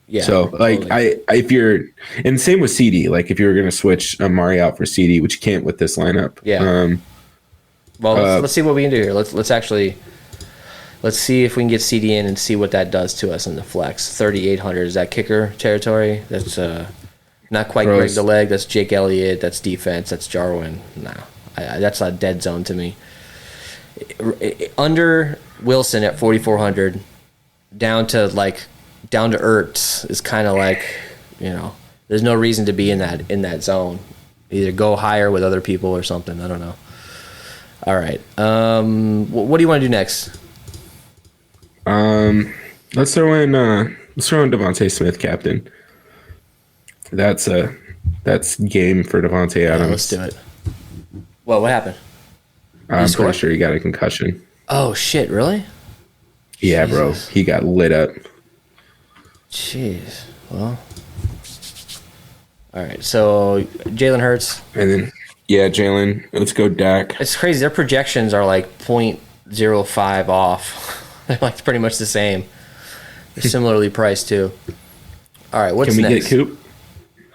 S1: Yeah.
S2: So totally. If you're, and same with CD, like if you were going to switch Amari out for CD, which you can't with this lineup.
S1: Yeah. Let's see what we can do here. Let's see if we can get CD in and see what that does to us in the flex. 3,800 is that kicker territory? That's not quite Greg the leg. That's Jake Elliott. That's defense. That's Jarwin. No, that's a dead zone to me. Under Wilson at 4,400, down to Ertz is kind of like, there's no reason to be in that zone. Either go higher with other people or something. I don't know. All right. What do you want to do next?
S2: Let's throw in Devontae Smith, captain. That's game for Devontae Adams.
S1: Yeah, let's do it. Well, what happened?
S2: I'm pretty sure he got a concussion.
S1: Oh shit! Really?
S2: Yeah, Jesus. Bro. He got lit up.
S1: Jeez. Well. All right. So Jalen Hurts.
S2: And then Jalen. Let's go Dak.
S1: It's crazy. Their projections are like 0.05 off. They're like pretty much the same. They're similarly priced too. All right. What's next?
S2: Can we get Coop?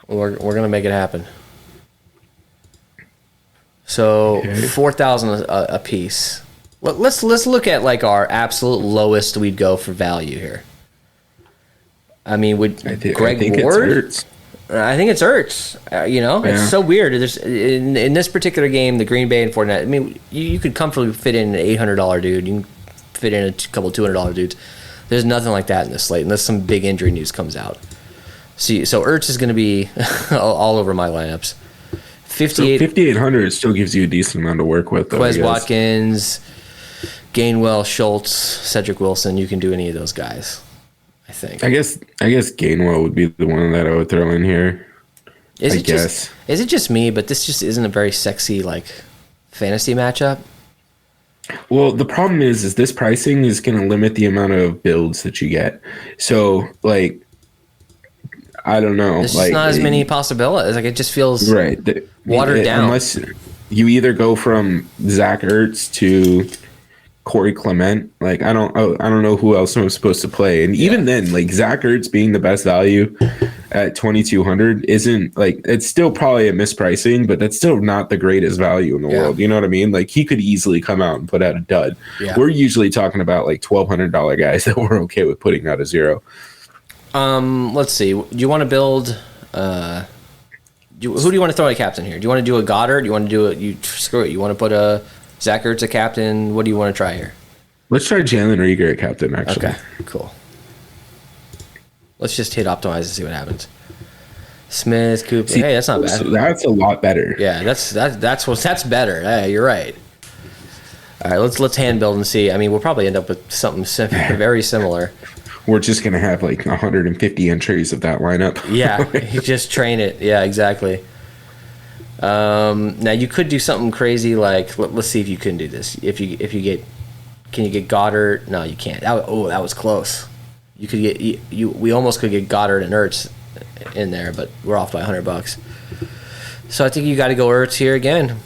S1: We're gonna make it happen. So 4,000 a piece. Let's look at like our absolute lowest we'd go for value here. I mean, Greg Ward? I think it's Ertz. It's so weird. There's in this particular game, the Green Bay and 49. I mean, you could comfortably fit in an $800 dude. You can fit in a couple $200 dudes. There's nothing like that in this slate unless some big injury news comes out. So Ertz is going to be all over my lineups.
S2: 5,800 still gives you a decent amount to work with.
S1: Quez Watkins, Gainwell, Schultz, Cedric Wilson. You can do any of those guys, I think.
S2: I guess Gainwell would be the one that I would throw in here.
S1: Is it just me? But this just isn't a very sexy fantasy matchup.
S2: Well, the problem is this pricing is going to limit the amount of builds that you get. So I don't know.
S1: There's just not as many possibilities. It just feels watered down.
S2: you either go from Zach Ertz to Corey Clement. Like I don't know who else I'm supposed to play. And even then, like Zach Ertz being the best value at 2,200 isn't like, it's still probably a mispricing, but that's still not the greatest value in the world. You know what I mean? Like he could easily come out and put out a dud. We're usually talking about like $1,200 guys that we're okay with putting out a zero.
S1: Let's see. Do you want to build? Who do you want to throw a captain here? Do you want to do a Goddard? Do you want to do screw it. You want to put a Zach Ertz a captain? What do you want to try here?
S2: Let's try Jalen Reagor at captain. Actually,
S1: okay, cool. Let's just hit optimize and see what happens. Smith, Cooper. Hey, that's not bad.
S2: That's a lot better.
S1: Yeah, that's better. Yeah, you're right. All right, let's hand build and see. I mean, we'll probably end up with something very similar.
S2: We're just gonna have like 150 entries of that lineup.
S1: Yeah, you just train it. Yeah, exactly. Now you could do something crazy like let's see if you can do this. Can you get Goddard? No, you can't. That was close. You could get we almost could get Goddard and Ertz in there, but we're off by $100. So I think you got to go Ertz here again.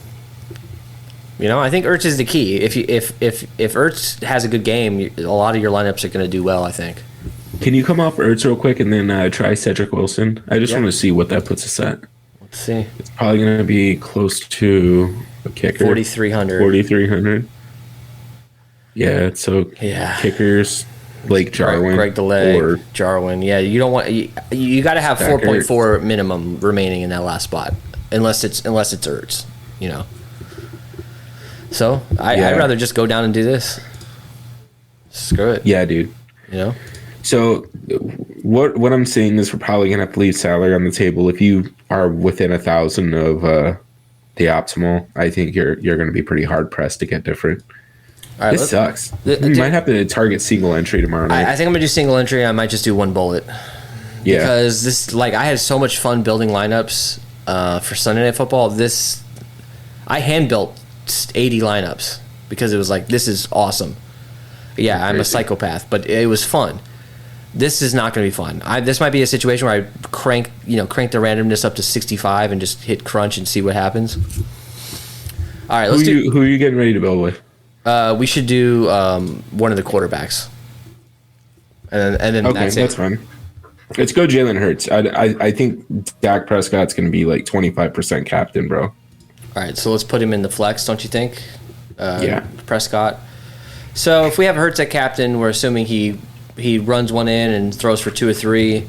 S1: You know, I think Ertz is the key. If Ertz has a good game, a lot of your lineups are going to do well, I think.
S2: Can you come off Ertz real quick and then try Cedric Wilson? I just want to see what that puts us at.
S1: Let's see.
S2: It's probably going to be close to a kicker.
S1: 4,300.
S2: 4,300. Yeah, so kickers, Blake Jarwin.
S1: Greg the Leg, Jarwin. Yeah, you don't want you got to have 4.4 minimum remaining in that last spot, unless it's Ertz, you know. So I'd rather just go down and do this. Screw it.
S2: Yeah, dude.
S1: You know.
S2: So what I'm saying is we're probably gonna have to leave salary on the table. If you are within 1,000 of the optimal, I think you're gonna be pretty hard pressed to get different. All right, this sucks. We might have to target single entry tomorrow night.
S1: I think I'm gonna do single entry. I might just do one bullet. Yeah. Because this, like, I had so much fun building lineups for Sunday Night Football. I hand built 80 lineups because it was like, this is awesome. Yeah, I'm a psychopath, but it was fun. This is not going to be fun. This might be a situation where I crank the randomness up to 65 and just hit crunch and see what happens. All right,
S2: who are you getting ready to build with?
S1: We should do one of the quarterbacks, and then
S2: that's fine. Let's go Jalen Hurts. I think Dak Prescott's going to be like 25% captain, bro.
S1: All right, so let's put him in the flex, don't you think? Prescott. So if we have Hurts at captain, we're assuming he runs one in and throws for 2 or 3,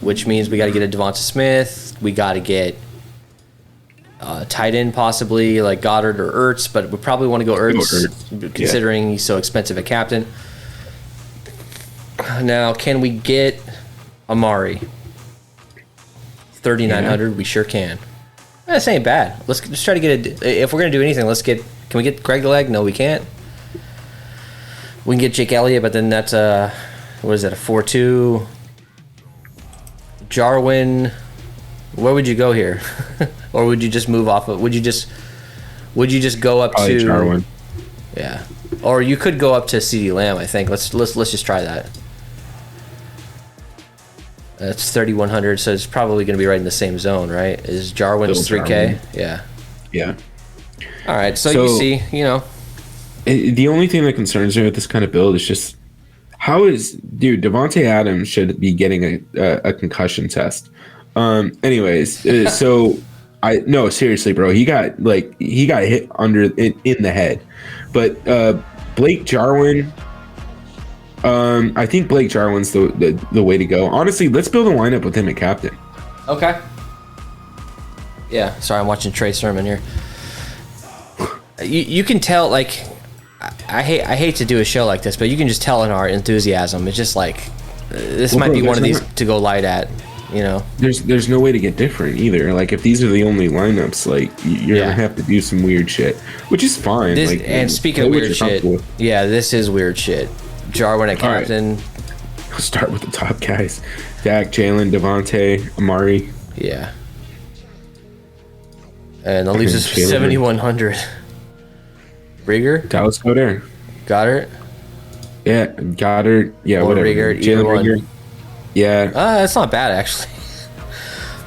S1: which means we got to get a Devonta Smith. We got to get tight end possibly like Goddard or Ertz, but we probably want to go Ertz considering he's so expensive at captain. Now, can we get Amari? 3,900. We sure can. This ain't bad. Let's try to get if we're gonna do anything, can we get Greg the Leg? No, we can't. We can get Jake Elliott, but then that's what is that, a 4-2? Jarwin. Where would you go here? Or would you just move off of? Would you just go up
S2: probably
S1: to
S2: Jarwin?
S1: Yeah, or you could go up to CeeDee Lamb. I think let's just try that. That's 3,100, so it's probably going to be right in the same zone, right? Is Jarwin's 3K?
S2: Yeah.
S1: All right, so you see,
S2: the only thing that concerns me with this kind of build is just Devontae Adams should be getting a concussion test. Anyways, so seriously, bro, he got hit in the head, but Blake Jarwin. I think Blake Jarwin's the way to go. Honestly, let's build a lineup with him at captain.
S1: Okay. Yeah, sorry, I'm watching Trey Sermon here. You can tell, like, I hate to do a show like this, but you can just tell in our enthusiasm. It's just like this might be one of these to go light at.
S2: There's no way to get different either. Like if these are the only lineups, like you're gonna have to do some weird shit, which is fine.
S1: And speaking of weird shit, this is weird shit. Jarwin at captain.
S2: Right. I'll start with the top guys: Dak, Jalen, Devontae, Amari.
S1: Yeah. And that leaves us 7,100. Rieger?
S2: Dallas Goddard.
S1: Goddard?
S2: Yeah, Goddard. Yeah,
S1: or
S2: whatever.
S1: Rieger,
S2: Jalen Rieger. Yeah.
S1: That's not bad, actually.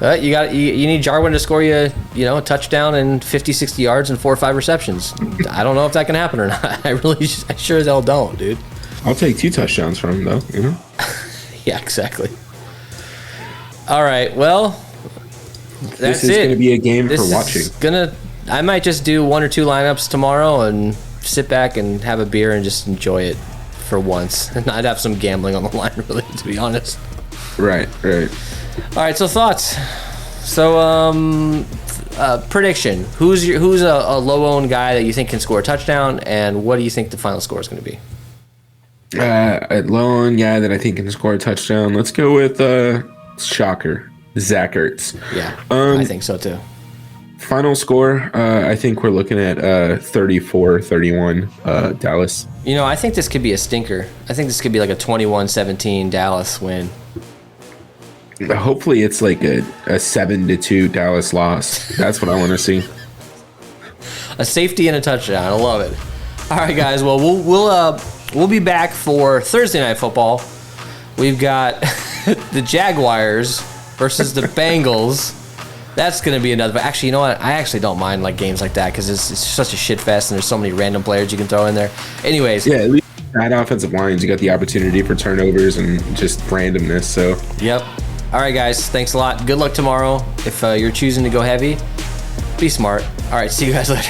S1: You need Jarwin to score you a touchdown and 50, 60 yards and 4 or 5 receptions. I don't know if that can happen or not. I sure as hell don't, dude.
S2: I'll take 2 touchdowns from him, though.
S1: Yeah, exactly. All right, well, that's
S2: this is
S1: it.
S2: going to be a game for watching.
S1: I might just do 1 or 2 lineups tomorrow and sit back and have a beer and just enjoy it for once. And I'd have some gambling on the line, really, to be honest.
S2: Right.
S1: All right, so thoughts. So prediction. Who's a low-owned guy that you think can score a touchdown, and what do you think the final score is going to be?
S2: A low-owned guy that I think can score a touchdown. Let's go with shocker, Zach Ertz.
S1: Yeah, I think so too.
S2: Final score, I think we're looking at 34-31 Dallas.
S1: I think this could be a stinker. I think this could be like a 21-17 Dallas win.
S2: Hopefully it's like a 7-2 Dallas loss. That's what I want to see.
S1: A safety and a touchdown. I love it. All right, guys. Well, we'll be back for Thursday Night Football. We've got the Jaguars versus the Bengals. That's going to be another. Actually, you know what? I actually don't mind like games like that because it's such a shit fest and there's so many random players you can throw in there. Anyways.
S2: Yeah, at least that offensive lines, you got the opportunity for turnovers and just randomness. So.
S1: Yep. All right, guys. Thanks a lot. Good luck tomorrow. If you're choosing to go heavy, be smart. All right. See you guys later.